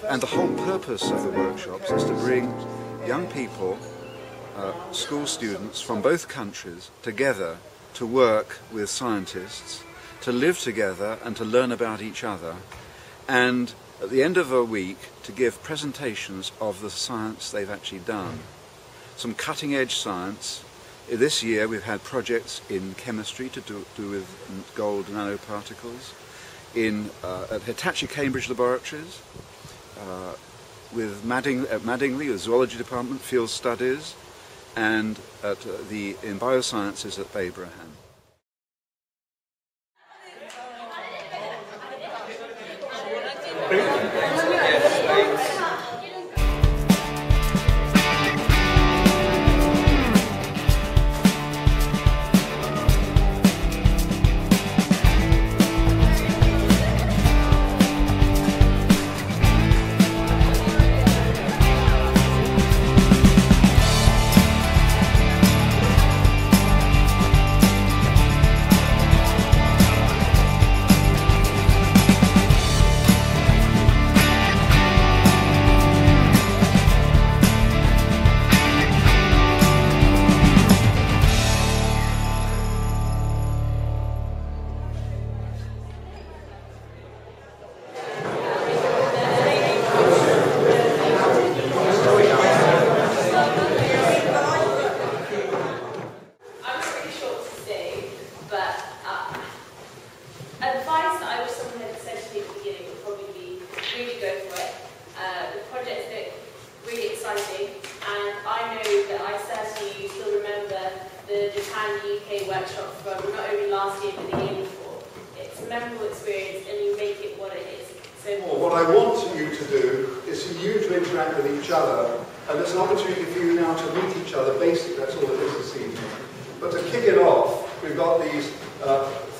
And the whole purpose of the workshops is to bring young people, school students from both countries together to work with scientists, to live together and to learn about each other, and at the end of a week to give presentations of the science they've actually done. Some cutting-edge science. This year we've had projects in chemistry to do with gold nanoparticles, at Hitachi Cambridge Laboratories, with Madingley, the zoology department, field studies, and in biosciences at Abraham. Advice that I wish someone had said to me at the beginning would probably be really go for it. The projects look really exciting, and I know that I certainly still remember the Japan-UK workshop from not only last year but the year before. It's a memorable experience, and you make it what it is. So what I want you to do is for you to interact with each other, and there's an opportunity for you now to meet each other. Basically, that's all it is this evening. But to kick it off, we've got these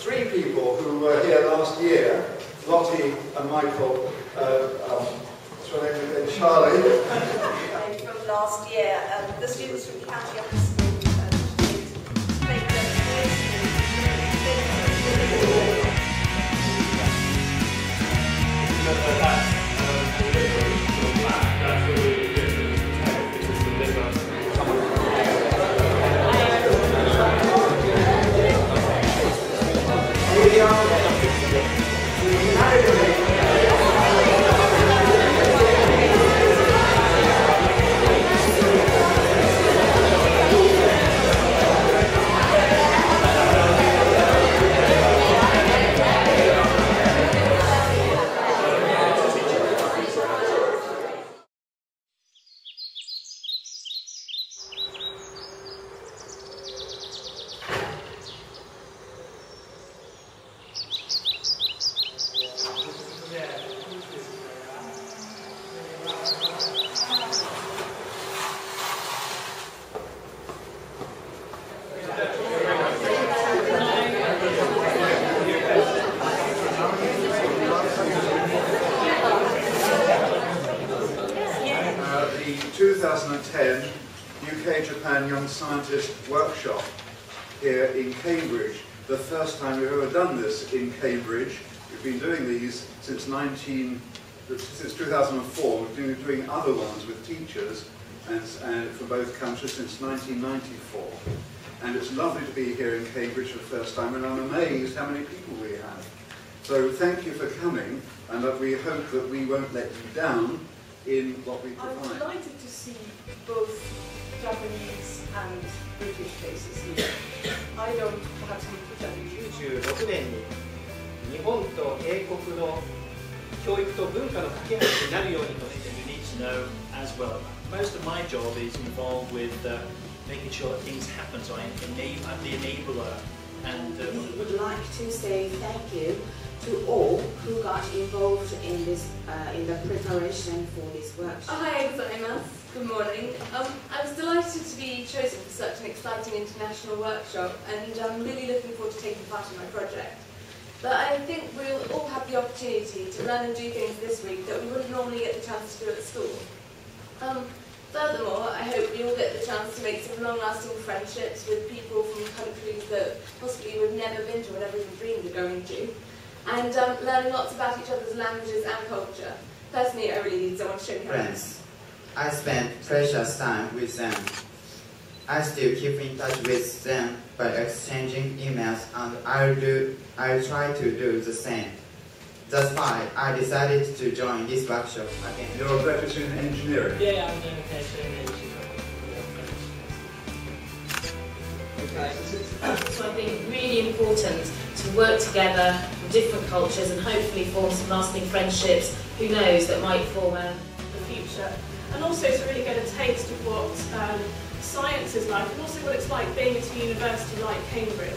three people who were here last year, Lottie and Michael, Charlie. From last year, the students from County Office UK-Japan Young Scientist Workshop here in Cambridge. The first time we've ever done this in Cambridge. We've been doing these since 2004. We've been doing other ones with teachers and from both countries since 1994. And it's lovely to be here in Cambridge for the first time, and I'm amazed how many people we have. So thank you for coming, and we hope that we won't let you down in what we provide. I'm delighted to see both Japanese and British faces here. I don't perhaps need to tell you. 96年に日本と英国の教育と文化の架け橋になるようにとして You need to know as well. Most of my job is involved with making sure that things happen. So I'm the enabler. And we would like to say thank you to all who got involved in this, in the preparation for this workshop. Hi, gozaimasu. Good morning. I was delighted to be chosen for such an exciting international workshop, and I'm really looking forward to taking part in my project. But I think we'll all have the opportunity to learn and do things this week that we wouldn't normally get the chance to do at school. Furthermore, I hope we all get the chance to make some long-lasting friendships with people from countries that possibly we've never been to or never even dreamed of going to, and learning lots about each other's languages and culture. Personally, I really need someone to show me how. Friends, I spent precious time with them. I still keep in touch with them by exchanging emails, and I'll try to do the same. That's why I decided to join this workshop again. You're a graduate in engineering? Yeah, I'm doing okay. So I think really important to work together from different cultures and hopefully form some lasting friendships, who knows, that might form the future. And also to really get a taste of what science is like, and also what it's like being at a university like Cambridge.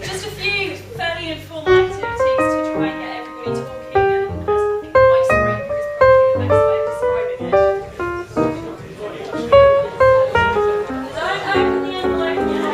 Just a few fairly informal activities to try and get everybody talking, and I think the icebreaker is probably the best way of describing it. Don't open the envelope yet.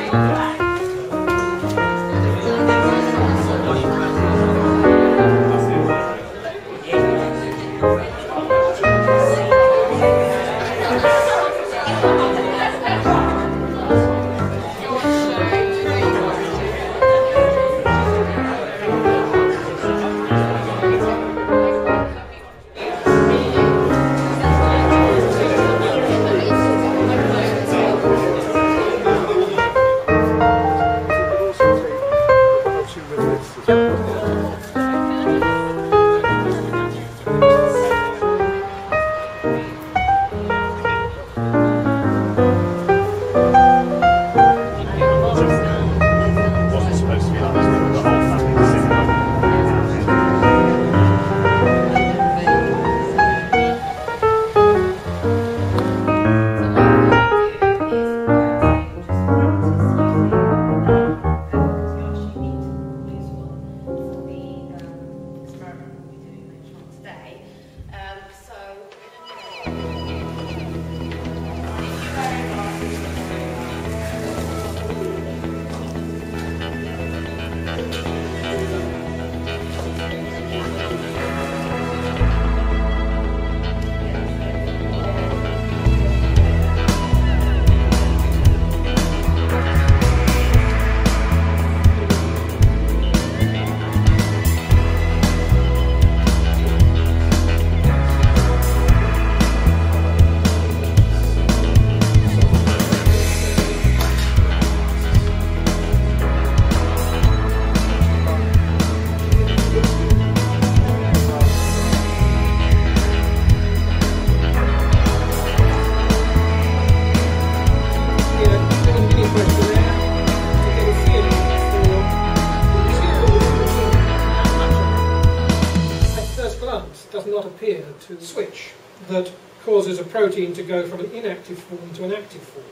Does not appear to switch that causes a protein to go from an inactive form to an active form.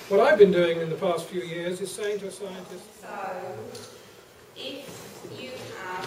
What I've been doing in the past few years is saying to a scientist, So, if you have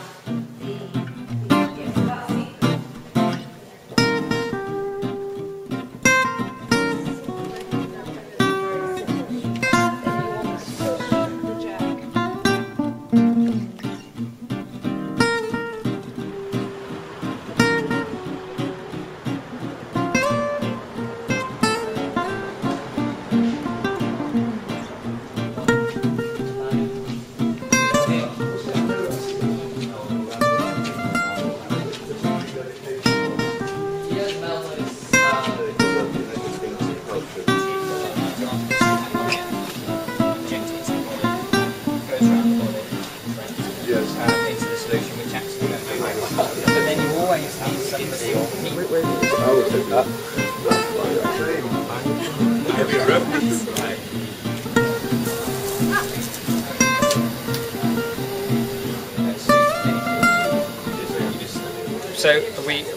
So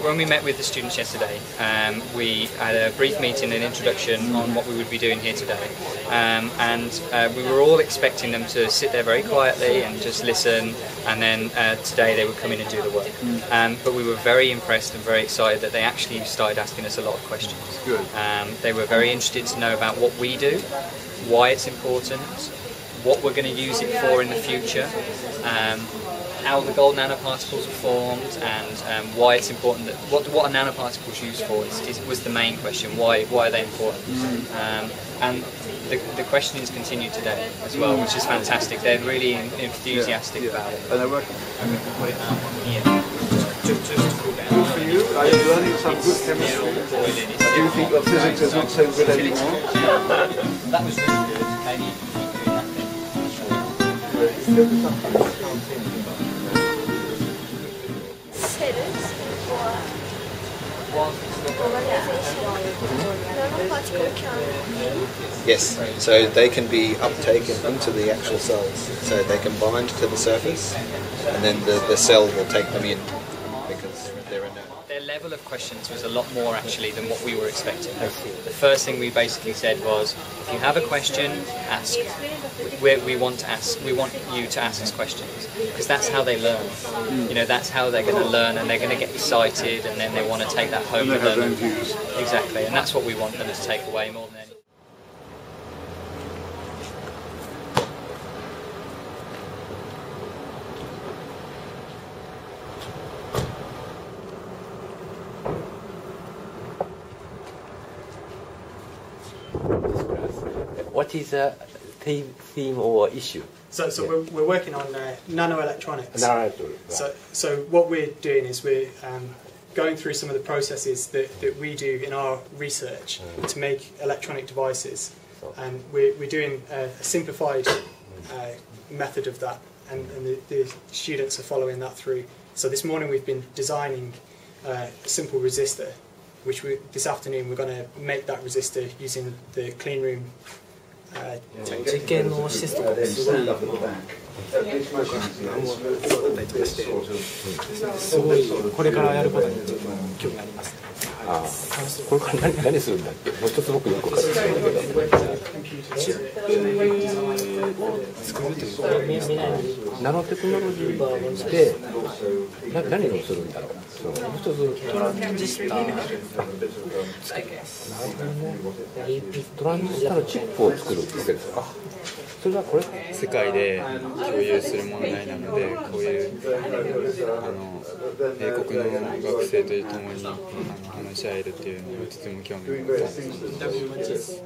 when we met with the students yesterday, we had a brief meeting, an introduction on what we would be doing here today, and we were all expecting them to sit there very quietly and just listen, and then today they would come in and do the work. But we were very impressed and very excited that they actually started asking us a lot of questions. Good. They were very interested to know about what we do, why it's important, what we're going to use it for in the future, how the gold nanoparticles are formed, and why it's important. That what are nanoparticles used for was the main question. Why are they important? And the questionings continue today as well, which is fantastic. They're really enthusiastic about it. And they're working. I'm going to put it here. Just to cool down. Good for you. Are you learning some good chemistry? Do you think that physics is not so good anymore? That was really good. Maybe you keep doing that thing. Yes, so they can be uptaken into the actual cells, so they can bind to the surface, and then the cell will take them in because they're in a... Their level of questions was a lot more actually than what we were expecting. The first thing we basically said was, if you have a question, ask. We want you to ask us questions, because that's how they learn. You know, that's how they're going to learn, and they're going to get excited, and then they want to take that home with them. Exactly, and that's what we want them to take away more than anything. What is the theme or issue? So we're working on nanoelectronics. So what we're doing is we're going through some of the processes that we do in our research to make electronic devices, and we're doing a simplified method of that, and the students are following that through. So this morning we've been designing a simple resistor, which this afternoon we're going to make that resistor using the clean room. 実験の施設とかですごいこれからやることにちょっと興味ありますね。これから何するんだっけ？もう一つ僕よく分かってないけど。作るというか、ナノテクノロジーで何をするんだろう。もう一つトランジスタ作ります。なるほどね。トランジスタのチップを作るわけですか。それはこれ世界で共有する問題なので、こういう英国の学生と共に話し合えるっていうのがとても興味があったです。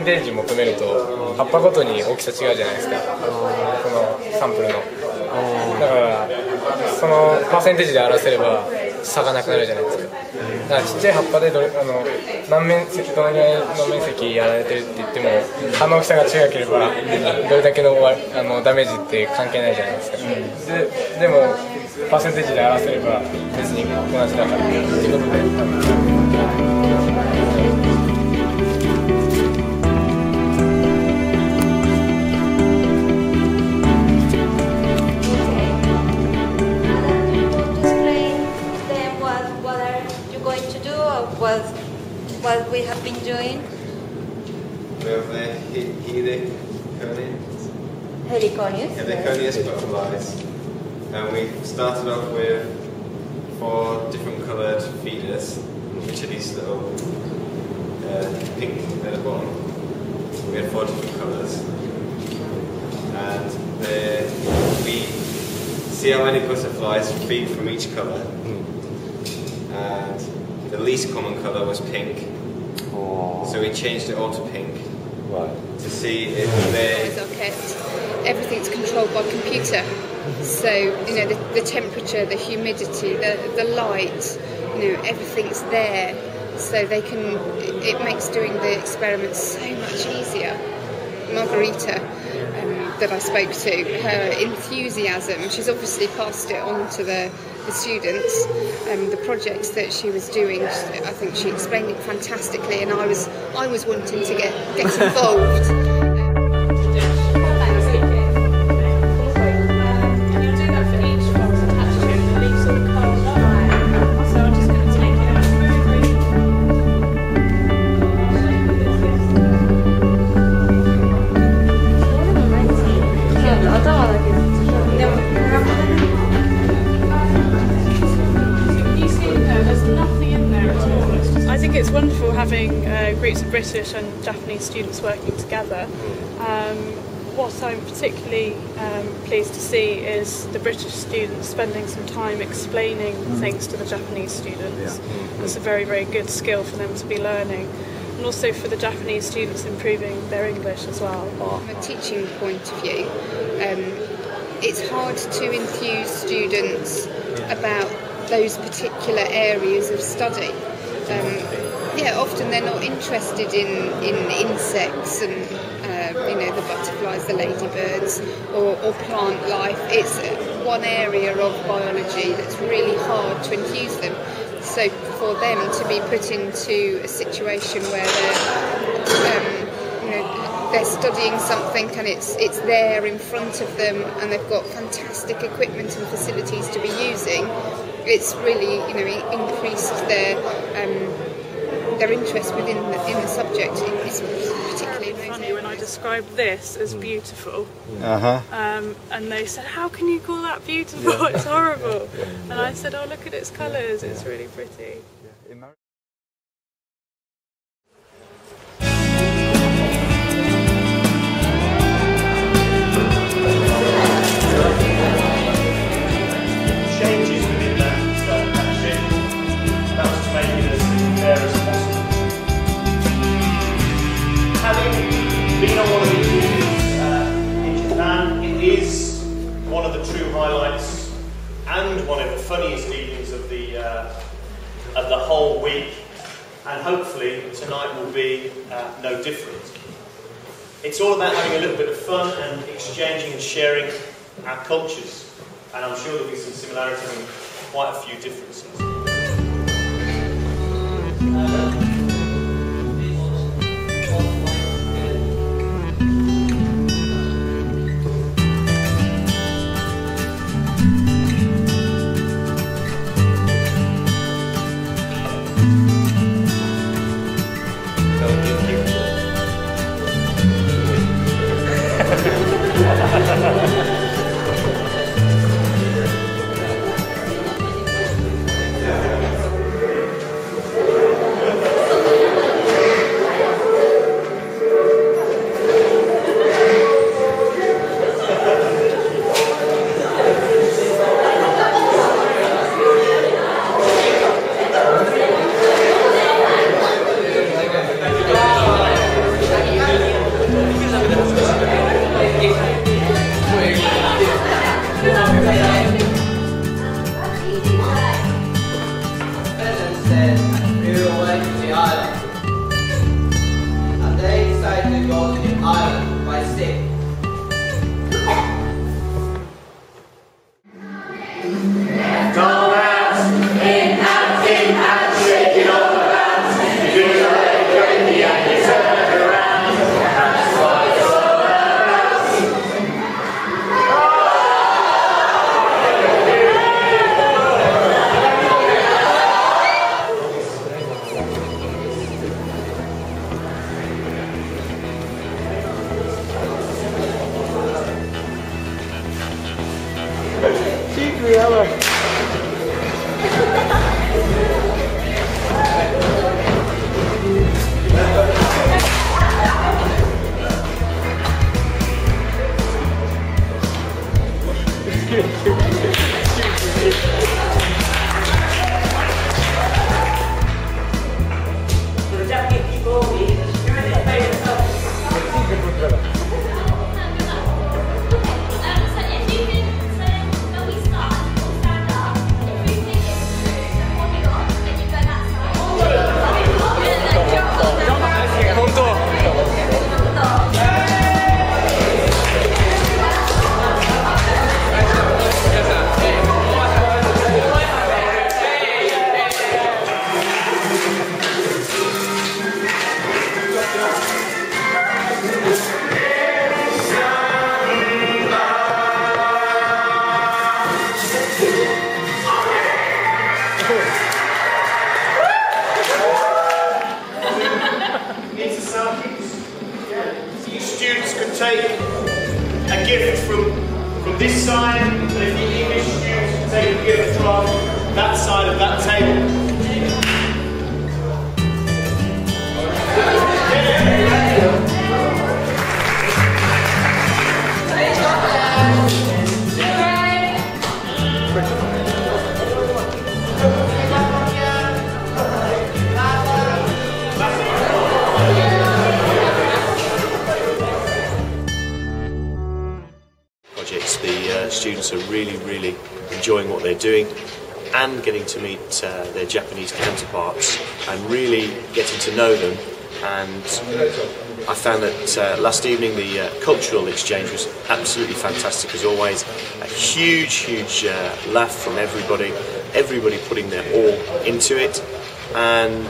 デージ求めると葉っぱごとに大きさ違うじゃないですか、このサンプルの。だからそのパーセンテージで表せれば差がなくなるじゃないですか。だからちっちゃい葉っぱでどれぐらいの面積やられてるって言っても葉の大きさが違ければどれだけのダメージって関係ないじゃないですか。でもパーセンテージで表せれば別に同じだからっていうことで。What we have been doing? We have the Heliconius butterflies, and we started off with 4 different coloured feeders, which are these little pink at the bottom. We had 4 different colours, and we see how many butterflies feed from each colour. And the least common colour was pink, so we changed it all to pink to see if they... Everything's controlled by computer, so you know the temperature, the humidity, the light, you know everything's there, so they can. It makes doing the experiments so much easier. Margarita, that I spoke to, her enthusiasm, she's obviously passed it on to the students. The projects that she was doing, I think she explained it fantastically, and I was wanting to get involved. It's wonderful having groups of British and Japanese students working together. What I'm particularly pleased to see is the British students spending some time explaining things to the Japanese students. It's a very, very good skill for them to be learning, and also for the Japanese students improving their English as well. From a teaching point of view, it's hard to enthuse students about those particular areas of study. Often they're not interested in insects and you know the butterflies, the ladybirds, or plant life. It's one area of biology that's really hard to enthuse them. So for them to be put into a situation where they're studying something and it's there in front of them and they've got fantastic equipment and facilities to be using, it's really increased their interest within the subject. It's particularly funny when I described this as beautiful, and they said, "How can you call that beautiful? It's horrible." And I said, "Oh, look at its colours. It's really pretty." Changes within that packaging, that was to make it as fair as possible. Having been on one of these meetings in Japan, it is one of the true highlights and one of the funniest evenings of the whole week, and hopefully tonight will be no different. It's all about having a little bit of fun and exchanging and sharing our cultures, and I'm sure there'll be some similarities and quite a few differences. the Japanese people, you're in the famous students could take a gift from this side, and if the English students could take a gift from that side of that table. The students are really enjoying what they're doing and getting to meet their Japanese counterparts and really getting to know them. And I found that last evening the cultural exchange was absolutely fantastic as always. A huge laugh from everybody putting their all into it, and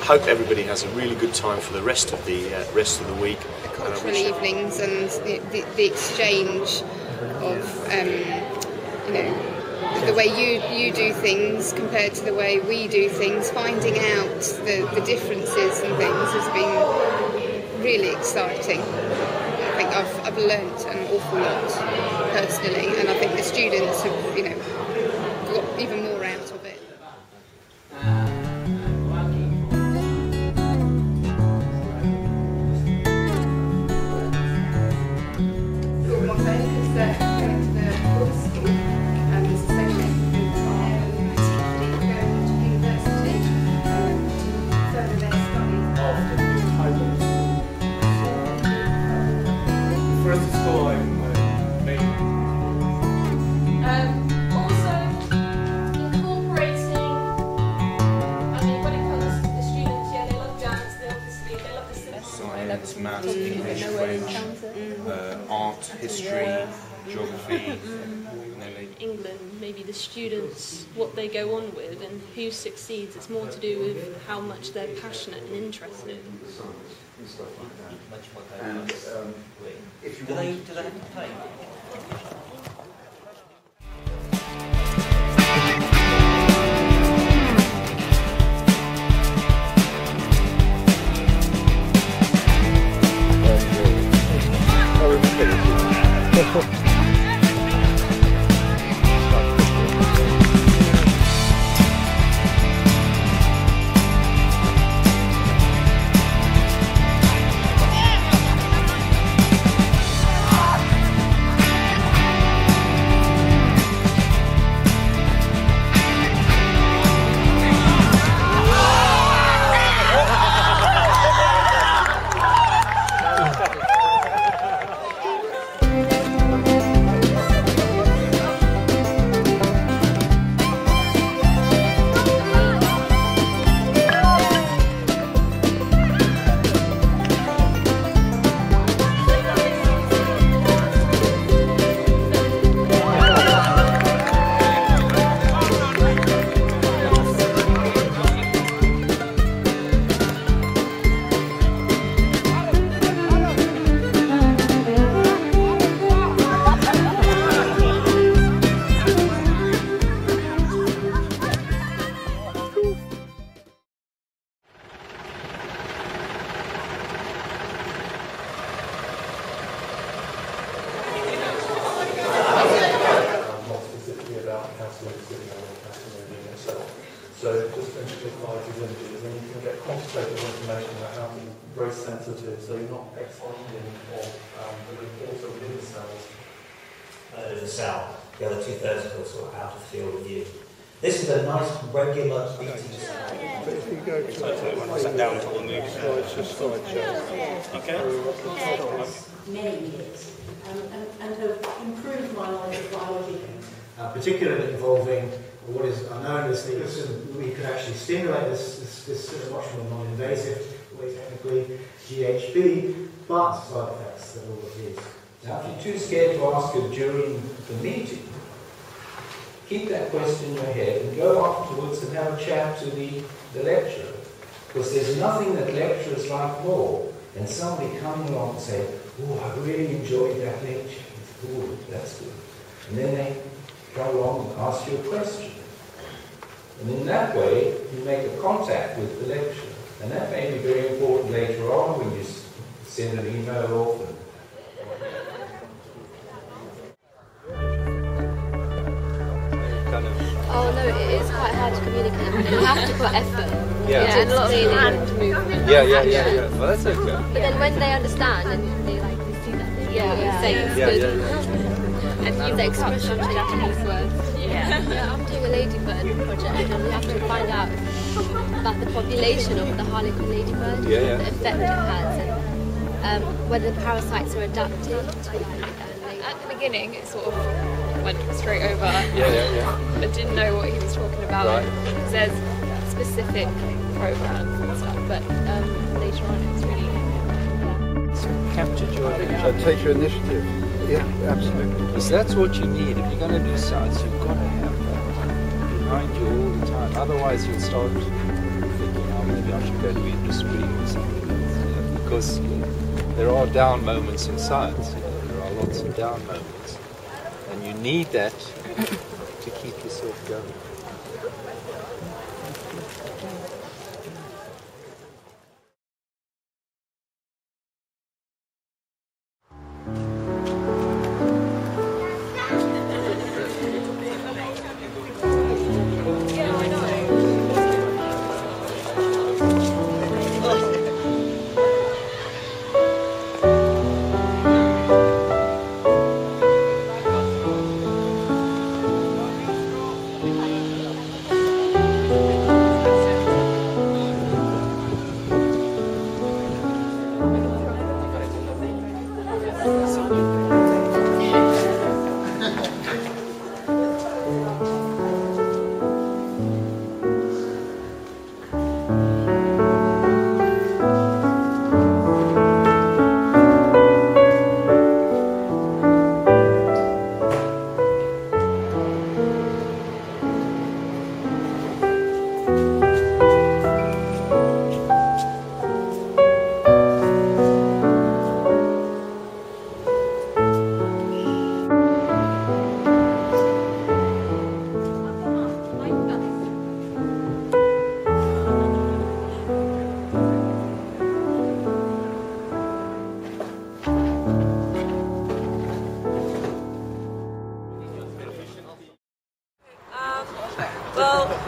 hope everybody has a really good time for the rest of the week. Cultural evenings and the exchange of the way you do things compared to the way we do things, finding out the differences and things has been really exciting. I think I've learnt an awful lot personally, and I think the students have got even more out of it. Science, maths, English, French, art, history, geography. England, maybe the students, what they go on with and who succeeds, it's more to do with how much they're passionate and interested. And if you do they have to pay? So just visualise these images, and you can get quantitative information about how very sensitive, so you're not excluding or also within the cells. the cell. The other 2/3 of us are out of field of view. This is a nice regular beating sound. But if you go to when I sat down for the new slideshow. Okay. Many years and have improved my knowledge of biology. Particularly involving what is known as we could actually stimulate this much more non-invasive way technically, GHB, but side effects that all of these. Now, if you're too scared to ask it during the meeting, keep that question in your head and go afterwards and have a chat to the lecturer. Because there's nothing that lecturers like more than somebody coming along and saying, oh, I really enjoyed that lecture. Oh, that's good. And then they come along and ask you a question. And in that way, you make a contact with the lecturer. And that may be very important later on when you send an email off. Oh no, it is quite hard to communicate. You have to put effort. Yeah. And a lot of hand movement. Yeah. Well, that's okay. But then when they understand and they see that they're saying it's good. And use the expression of Japanese words. Yeah, I'm doing a ladybird project and we have to find out about the population of the harlequin ladybird, the effect it has, and whether the parasites are adapted to At the beginning, it sort of went straight over. I didn't know what he was talking about. Right. There's specific programs and stuff, but later on it's really captured your attention. Take your initiative. Yeah, absolutely. Because that's what you need. If you're going to do science, you've got to have that behind you all the time. Otherwise, you'll start thinking, oh, maybe I should go to industry or something else. Because there are down moments in science. There are lots of down moments. And you need that to keep yourself going.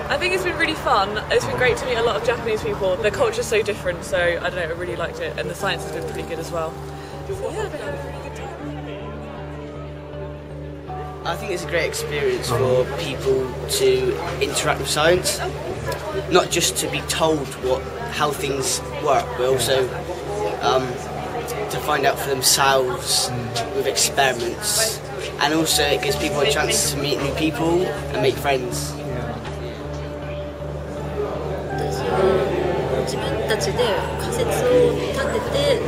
I think it's been really fun. It's been great to meet a lot of Japanese people. The culture's so different, so I don't know, I really liked it, and the science has been pretty good as well. So yeah, I've been having a really good time. I think it's a great experience for people to interact with science, not just to be told how things work, but also to find out for themselves with experiments. And also it gives people a chance to meet new people and make friends. 自分たちで仮説を立てて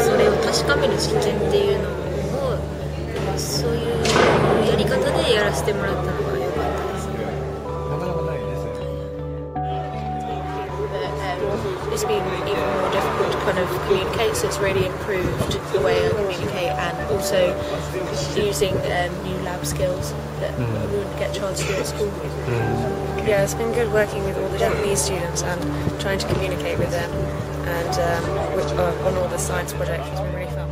それを確かめる実験っていうのをそういうやり方でやらせてもらったのが良かったですね。なかなかないですね。It's been even more difficult to kind of communicate, so it's really improved the way I communicate and also using new lab skills that we wouldn't get a chance to do at school. Yeah, it's been good working with all the Japanese students and trying to communicate with them and on all the science projects. It's been really fun.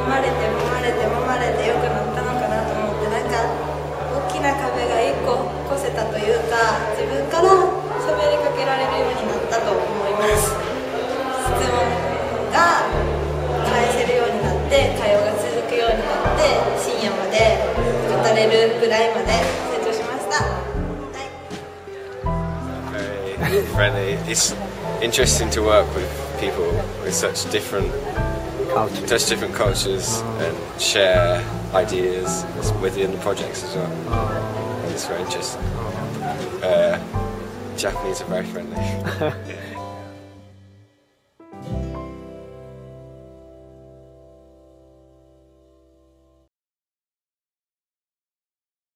揉まれて良くなったのかなと思ってなんか大きな壁が1個越せたというか自分から喋りかけられるようになったと思います。質問がらいまで成長しました。 Very friendly. It's interesting to work with people with such different cultures and share ideas within the projects as well. It's very interesting. Japanese are very friendly.